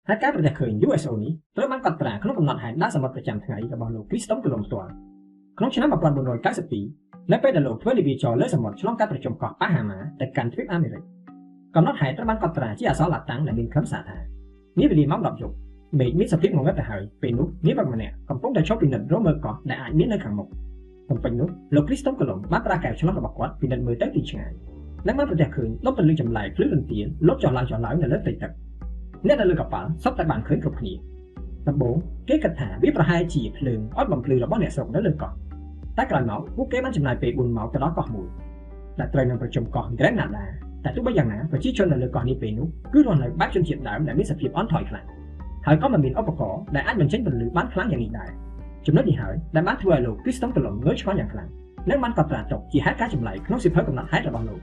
ហើយការប្រទះឃើញ USO នេះត្រូវបានកត់ត្រាក្នុងកំណត់ហេតុដើរសមុទ្រប្រចាំថ្ងៃរបស់លោក Christophe Colomb ផ្ទាល់ក្នុងឆ្នាំ 1492 នៅពេលដែលលោកធ្វើនាវាចរលើសមុទ្រឆ្លងកាត់ប្រជុំកោះប៉ាហាម៉ាទៅកាន់ទ្វីបអាមេរិកកំណត់ហេតុត្រូវបានកត់ត្រាជាអក្សរឡាតាំងដែលមានខ្លឹមសារថានាវេលាម៉ោង 10 យប់មេឃមានសភាពងងឹតទៅហើយពេលនោះនាវាម្នាក់កំពុងតែឈប់ពិនិត្យរកមើលកោះដែលអាចមាននៅខាងមុខបំពេញនោះលោក Christophe Colomb បានប្រើកែវឆ្លងរបស់គាត់ពិនិត្យមើលទៅទីឆ្ងាយនិងបានប្រទះឃើញដុំពន្លឺចម្លែកភ្លឺរន្ទាលលុបចុះឡើងនៅលើផ្ទៃទឹកអ្នកនៅលើកប៉ាល់សុទ្ធតែបានឃើញគ្រប់គ្នាដំបូងគេគិតថាវាប្រហែលជាភ្លើងអត់បំភ្លឺរបស់អ្នកស្រុកនៅលើកោះតែក្រោយមកពួកគេបានចំណាយពេល4ម៉ោងទៅដល់កោះមួយដែលត្រូវនឹងប្រជុំកោះ Grenada តែទោះបីយ៉ាងណាប្រជាជននៅលើកោះនេះពេលនោះគឺរស់នៅបែបជនជាតិដើមដែលមានសភាពអន់ថយខ្លាំងហើយក៏មិនមានឧបករណ៍ដែលអាចបញ្ចេញពន្លឺបានខ្លាំងយ៉ាងនេះដែរចំណុចនេះហើយដែលបានធ្វើឲ្យលោក Christophe Colomb ងើយឆ្ងល់យ៉ាងខ្លាំងនិងបានកត់ត្រាទុកជាហេតុការណ៍ចម្លែកក្នុងសៀវភៅកំណត់ហេតុរបស់លោក